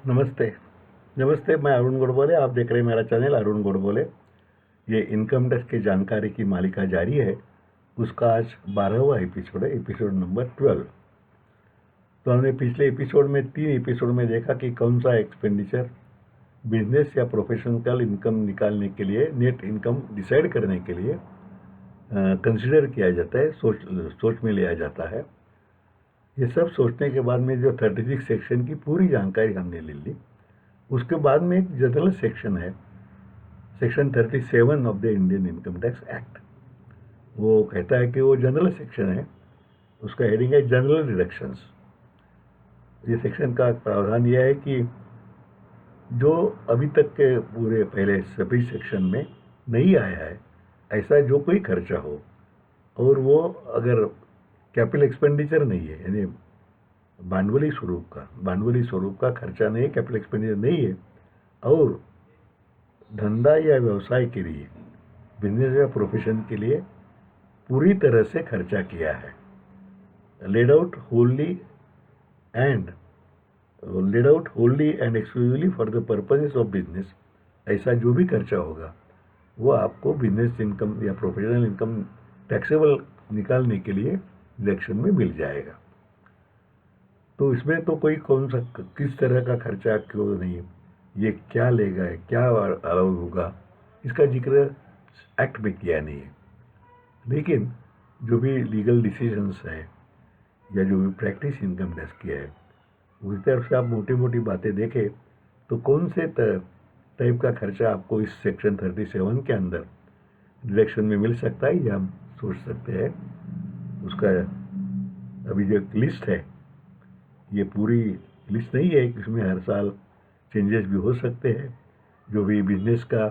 नमस्ते। नमस्ते, मैं अरुण गोडबोले। आप देख रहे हैं मेरा चैनल अरुण गोडबोले। ये इनकम टैक्स की जानकारी की मालिका जारी है। उसका आज 12वां एपिसोड है, एपिसोड नंबर 12। तो हमने पिछले एपिसोड में 3 एपिसोड में देखा कि कौन सा एक्सपेंडिचर बिजनेस या प्रोफेशनल इनकम निकालने के लिए, नेट इनकम डिसाइड करने के लिए कंसिडर किया जाता है, सोच में लिया जाता है। ये सब सोचने के बाद में जो 36 सेक्शन की पूरी जानकारी हमने ले ली। उसके बाद में एक जनरल सेक्शन है, section 37 of the Indian income tax act. वो कहता है कि वो जनरल सेक्शन है, उसका हेडिंग है जनरल डिडक्शंस। ये सेक्शन का प्रावधान यह है कि जो अभी तक के पूरे पहले सभी सेक्शन में नहीं आया है, ऐसा जो कोई खर्चा हो और वो अगर कैपिटल एक्सपेंडिचर नहीं है, यानी भांडवली स्वरूप का खर्चा नहीं है, कैपिटल एक्सपेंडिचर नहीं है, और धंधा या व्यवसाय के लिए, बिजनेस या प्रोफेशन के लिए पूरी तरह से खर्चा किया है, laid out होल्ली and exclusively for the purposes of business, ऐसा जो भी खर्चा होगा वो आपको बिजनेस इनकम या प्रोफेशनल इनकम टैक्सेबल निकालने के लिए डिडक्शन में मिल जाएगा। तो इसमें तो कोई कौन सा किस तरह का खर्चा क्यों नहीं, ये क्या लेगा, क्या अलाउ होगा, इसका जिक्र एक्ट में किया नहीं है। लेकिन जो भी लीगल डिसीजंस हैं या जो भी प्रैक्टिस इनकम टैक्स की है, उस तरफ से आप मोटी मोटी बातें देखें तो कौन से टाइप का खर्चा आपको इस सेक्शन 37 के अंदर डिडक्शन में मिल सकता है, ये हम सोच सकते हैं। उसका अभी जो लिस्ट है, ये पूरी लिस्ट नहीं है, इसमें हर साल चेंजेस भी हो सकते हैं। जो भी बिजनेस का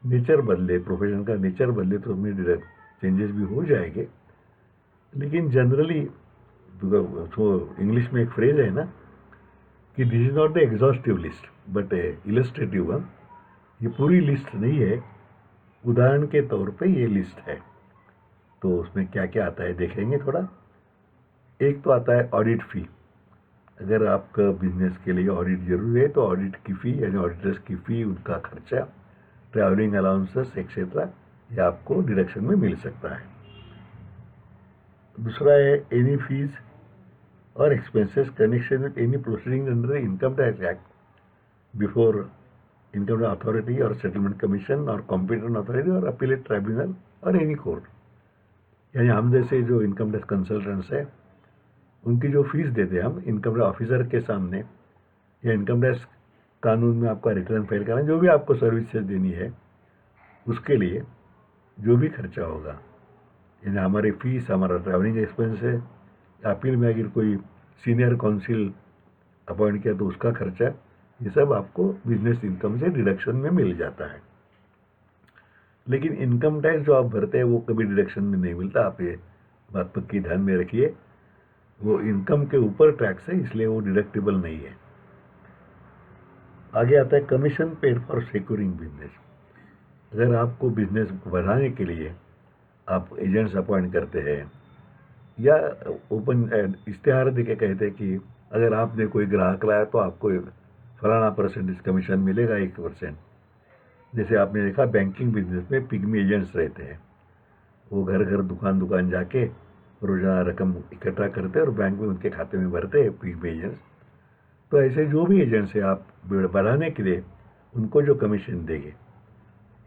नेचर बदले, प्रोफेशन का नेचर बदले, तो उसमें चेंजेस भी हो जाएंगे। लेकिन जनरली तो इंग्लिश में एक फ्रेज है ना कि this is not the exhaustive list but illustrative one. ये पूरी लिस्ट नहीं है, उदाहरण के तौर पे ये लिस्ट है। तो उसमें क्या क्या आता है देखेंगे थोड़ा। एक तो आता है ऑडिट फी। अगर आपका बिजनेस के लिए ऑडिट जरूरी है तो ऑडिट की फ़ी, यानी ऑडिटर्स की फ़ी, उनका खर्चा, ट्रैवलिंग अलाउंसेस एक्सेट्रा, ये आपको डिडक्शन में मिल सकता है। दूसरा है एनी फीस और expenses connection with any proceeding under income tax act before income tax authority और सेटलमेंट कमीशन और कॉम्पिटेंट अथॉरिटी और अपीलेट ट्राइब्यूनल और एनी कोर्ट। यानी हम जैसे जो इनकम टैक्स कंसल्टेंट्स है, उनकी जो फीस देते हैं हम इनकम टैक्स ऑफिसर के सामने, या इनकम टैक्स कानून में आपका रिटर्न फाइल करना, जो भी आपको सर्विसेज देनी है, उसके लिए जो भी खर्चा होगा, यानी हमारी फीस, हमारा ट्रैवलिंग एक्सपेंस है, अपील में अगर कोई सीनियर काउंसिल अपॉइंट किया तो उसका खर्चा, ये सब आपको बिजनेस इनकम से डिडक्शन में मिल जाता है। लेकिन इनकम टैक्स जो आप भरते हैं वो कभी डिडक्शन में नहीं मिलता। आप ये बात पक्की ध्यान में रखिए, वो इनकम के ऊपर टैक्स है, इसलिए वो डिडक्टेबल नहीं है। आगे आता है commission paid for securing business. अगर आपको बिजनेस बढ़ाने के लिए आप एजेंट्स अपॉइंट करते हैं या ओपन इश्तेहार देके कहते हैं कि अगर आपने कोई ग्राहक लाया तो आपको फलाना परसेंटेज कमीशन मिलेगा, 1%। जैसे आपने देखा बैंकिंग बिजनेस में पिग्मी एजेंट्स रहते हैं, वो घर घर दुकान दुकान जाके रोजाना रकम इकट्ठा करते हैं और बैंक में उनके खाते में भरते हैं पिग्मी एजेंट्स। तो ऐसे जो भी एजेंट्स है, आप बढ़ाने के लिए उनको जो कमीशन देंगे,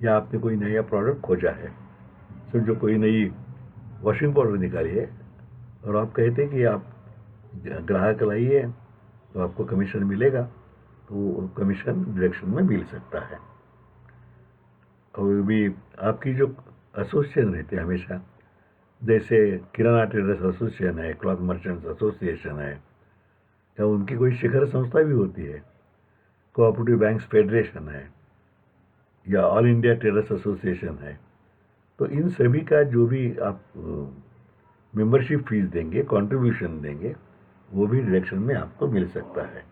या आपने कोई नया प्रोडक्ट खोजा है, तो जो कोई नई वॉशिंग पाउडर निकाली है और आप कहते हैं कि आप ग्राहक लाइए तो आपको कमीशन मिलेगा, तो कमीशन डिडक्शन में मिल सकता है। और भी आपकी जो एसोसिएशन रहते हैं हमेशा, जैसे किराना ट्रेडर्स एसोसिएशन है, क्लॉथ मर्चेंट्स एसोसिएशन है, या उनकी कोई शिखर संस्था भी होती है, कोऑपरेटिव बैंक्स फेडरेशन है, या ऑल इंडिया ट्रेडर्स एसोसिएशन है, तो इन सभी का जो भी आप मेंबरशिप फीस देंगे, कंट्रीब्यूशन देंगे, वो भी डिडक्शन में आपको मिल सकता है।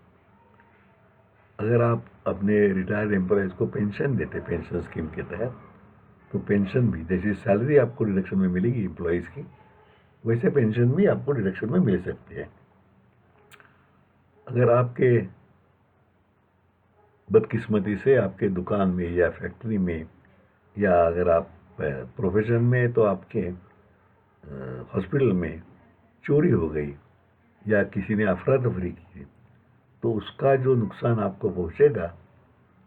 अगर आप अपने रिटायर्ड एम्प्लॉयज़ को पेंशन देते, पेंशन स्कीम के तहत, तो पेंशन भी, जैसे सैलरी आपको डिडक्शन में मिलेगी एम्प्लॉयज़ की, वैसे पेंशन भी आपको डिडक्शन में मिल सकती है। अगर आपके बदकिस्मती से आपके दुकान में या फैक्ट्री में, या अगर आप प्रोफेशन में हैं तो आपके हॉस्पिटल में चोरी हो गई या किसी ने अफरा तफरी की, तो उसका जो नुकसान आपको पहुंचेगा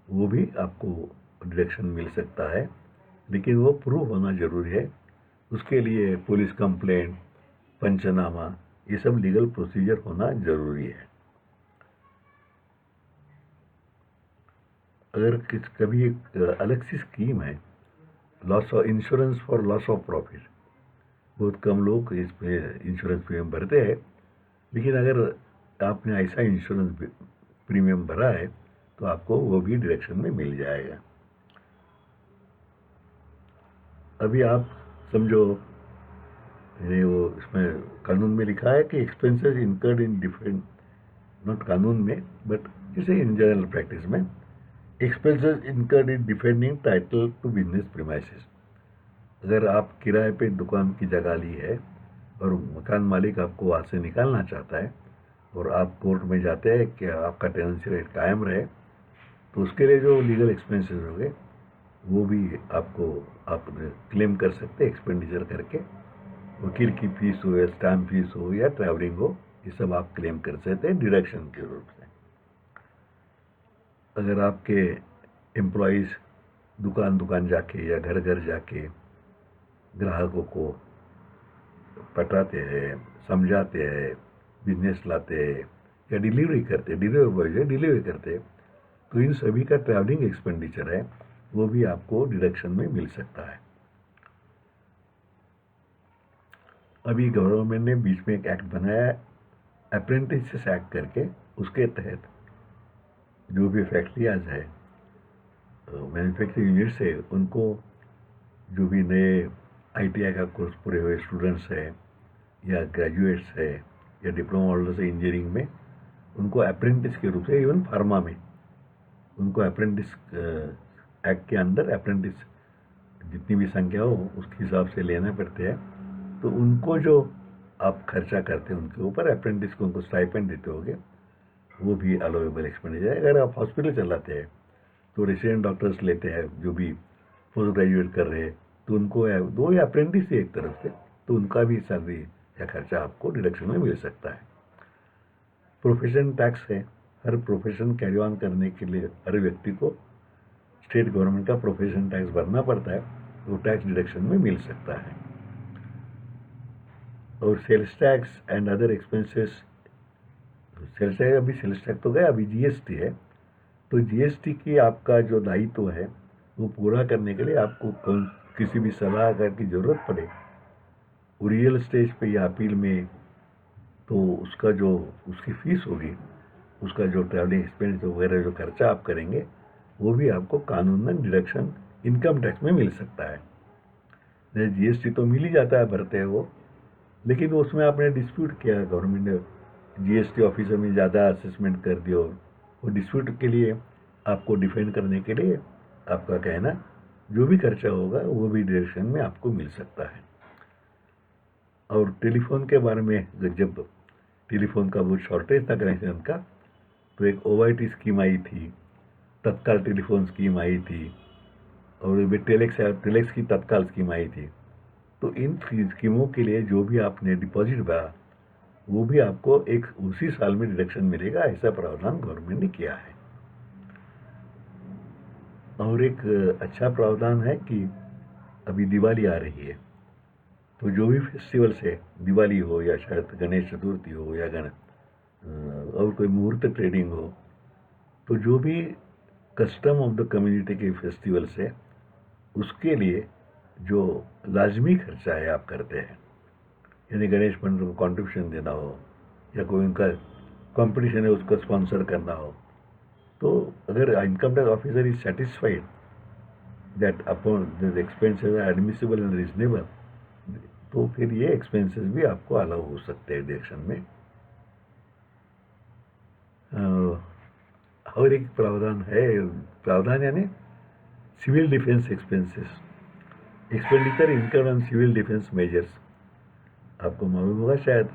वो भी आपको डिडक्शन मिल सकता है, लेकिन वो प्रूव होना जरूरी है। उसके लिए पुलिस कंप्लेंट, पंचनामा, ये सब लीगल प्रोसीजर होना जरूरी है। अगर कभी एक अलग सी स्कीम है, loss of insurance for loss of profit, बहुत कम लोग इस पे इंश्योरेंस प्रीमियम भरते हैं, लेकिन अगर आपने ऐसा इंश्योरेंस प्रीमियम भरा है तो आपको वो भी डिडक्शन में मिल जाएगा। अभी आप समझो, ये वो इसमें कानून में लिखा है कि expenses incurred in different, not कानून में बट जैसे इन जनरल प्रैक्टिस में, expenses incurred in defending title to business premises. अगर आप किराए पे दुकान की जगह ली है और मकान मालिक आपको वहाँ से निकालना चाहता है और आप कोर्ट में जाते हैं कि आपका टेनेंसी रेट कायम रहे, तो उसके लिए जो लीगल एक्सपेंसेस होंगे वो भी आपको आप क्लेम कर सकते हैं एक्सपेंडिचर करके। वकील की फीस हो या स्टैम्प फीस हो या ट्रैवलिंग हो, ये सब आप क्लेम कर सकते हैं डिडक्शन के रूप से। अगर आपके एम्प्लॉयज़ दुकान दुकान जाके या घर घर जाके ग्राहकों को पटाते हैं, समझाते हैं, बिजनेस लाते हैं या डिलीवरी करते, डिलीवरी बॉय है डिलीवरी करते, तो इन सभी का ट्रैवलिंग एक्सपेंडिचर है, वो भी आपको डिडक्शन में मिल सकता है। अभी गवर्नमेंट ने बीच में एक एक्ट बनाया, अप्रेंटिसेस एक्ट करके, उसके तहत जो भी फैक्ट्रियाज है, मैन्युफैक्चरिंग यूनिट्स है, उनको जो भी नए आईटीआई का कोर्स पूरे हुए स्टूडेंट्स हैं या ग्रेजुएट्स है या डिप्लोमा होल्डर्स है इंजीनियरिंग में, उनको अप्रेंटिस के रूप से, इवन फार्मा में उनको अप्रेंटिस एक्ट के अंदर अप्रेंटिस जितनी भी संख्या हो उसके हिसाब से लेना पड़ते हैं, तो उनको जो आप खर्चा करते हैं उनके ऊपर अप्रेंटिस को उनको स्टाइपेंड देते होगे, वो भी अलाउेबल एक्सपेंडिचर है। अगर आप हॉस्पिटल चलाते हैं तो रेसिडेंट डॉक्टर्स लेते हैं जो भी पोस्ट ग्रेजुएट कर रहे हैं, तो उनको दो या अप्रेंटिस ही एक तरफ से, तो उनका भी सैलरी या खर्चा आपको डिडक्शन में मिल सकता है। प्रोफेशन टैक्स है, हर प्रोफेशन कैरी ऑन करने के लिए हर व्यक्ति को स्टेट गवर्नमेंट का प्रोफेशन टैक्स भरना पड़ता है, तो टैक्स डिडक्शन में मिल सकता है। और sales tax and other expenses, sales tax अभी सेल्स टैक्स तो गया, अभी जीएसटी है, तो जीएसटी की आपका जो दायित्व है वो पूरा करने के लिए आपको किसी भी सलाहकार की जरूरत पड़े रियल स्टेज पे या अपील में, तो उसका जो उसकी फीस होगी, उसका जो ट्रैवलिंग एक्सपेंस वगैरह जो खर्चा आप करेंगे, वो भी आपको कानूनन डिडक्शन इनकम टैक्स में मिल सकता है। जीएसटी तो मिल ही जाता है, भरते हैं वो, लेकिन उसमें आपने डिस्प्यूट किया, गवर्नमेंट ने जीएसटी ऑफिसर में ज़्यादा असेसमेंट कर दिया, वो डिस्प्यूट के लिए आपको डिफेंड करने के लिए आपका कहना जो भी खर्चा होगा वो भी डिडक्शन में आपको मिल सकता है। और टेलीफोन के बारे में, जब टेलीफोन का बहुत शॉर्टेज था कनेक्शन का, तो एक ओवाईटी स्कीम आई थी, तत्काल टेलीफोन स्कीम आई थी, और टेलेक्स की तत्काल स्कीम आई थी। तो इन स्कीमों के लिए जो भी आपने डिपॉजिट भरा वो भी आपको एक उसी साल में डिडक्शन मिलेगा, ऐसा प्रावधान गवर्नमेंट ने किया है। और एक अच्छा प्रावधान है कि अभी दिवाली आ रही है, तो जो भी फेस्टिवल्स है, दिवाली हो या शायद गणेश चतुर्थी हो या और कोई मुहूर्त ट्रेडिंग हो, तो जो भी कस्टम ऑफ द कम्युनिटी के फेस्टिवल्स है उसके लिए जो लाजमी खर्चा है आप करते हैं, यानी गणेश मंडल को कॉन्ट्रीब्यूशन देना हो या कोई उनका कंपटीशन है उसका स्पॉन्सर करना हो, तो अगर income tax officer is satisfied that upon the expenses are admissible and reasonable, तो फिर ये एक्सपेंसेस भी आपको अलाउ हो सकते हैं डिडक्शन में। और एक प्रावधान है, प्रावधान यानी civil defence expenses, expenditure incurred on civil defence measures. आपको मालूम होगा शायद,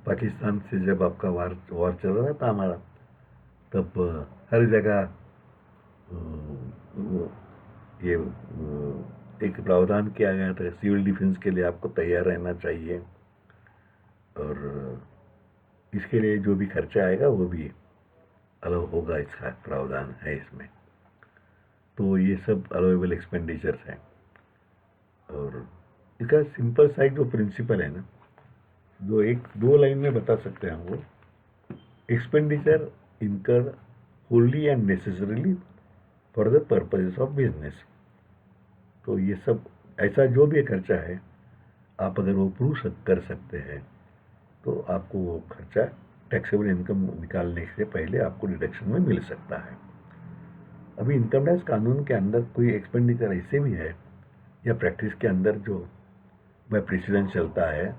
पाकिस्तान से जब आपका वार चल रहा था हमारा, तब हर जगह वो ये एक प्रावधान किया गया था सिविल डिफेंस के लिए आपको तैयार रहना चाहिए, और इसके लिए जो भी खर्चा आएगा वो भी अलग होगा, इसका प्रावधान है इसमें। तो ये सब अलाउेबल एक्सपेंडिचर्स हैं। और इसका सिंपल सा एक जो प्रिंसिपल है ना, जो एक दो लाइन में बता सकते हैं हम, वो expenditure incurred Holi and necessarily for the purposes of business. तो ये सब ऐसा जो भी खर्चा है, आप अगर वो प्रूव कर सकते हैं तो आपको वो खर्चा टैक्सेबल इनकम निकालने से पहले आपको डिडक्शन में मिल सकता है। अभी इनकम टैक्स कानून के अंदर कोई एक्सपेंडिचर ऐसे भी है या प्रैक्टिस के अंदर जो बाय प्रेसिडेंट चलता है,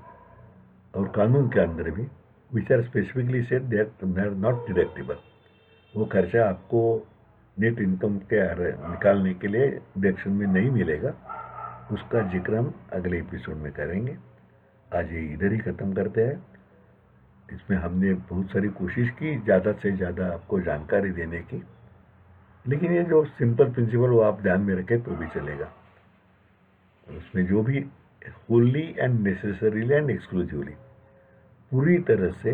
और कानून के अंदर भी which are specifically said that they are not deductible. वो खर्चा आपको नेट इनकम के निकालने के लिए डिडक्शन में नहीं मिलेगा। उसका जिक्र हम अगले एपिसोड में करेंगे। आज ये इधर ही ख़त्म करते हैं। इसमें हमने बहुत सारी कोशिश की ज़्यादा से ज़्यादा आपको जानकारी देने की, लेकिन ये जो सिंपल प्रिंसिपल वो आप ध्यान में रखें तो भी चलेगा। उसमें जो भी Holi and necessarily and exclusively पूरी तरह से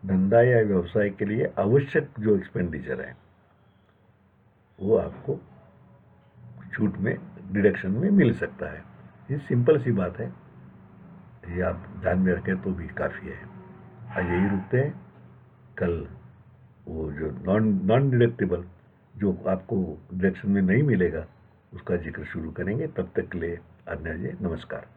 धंधा या व्यवसाय के लिए आवश्यक जो एक्सपेंडिचर है वो आपको छूट में डिडक्शन में मिल सकता है। ये सिंपल सी बात है, ये आप ध्यान में रखें तो भी काफ़ी है। आज यही रुकते हैं। कल वो जो नॉन डिडक्टेबल जो आपको डिडक्शन में नहीं मिलेगा उसका जिक्र शुरू करेंगे। तब तक के लिए आज्ञा दीजिए। नमस्कार।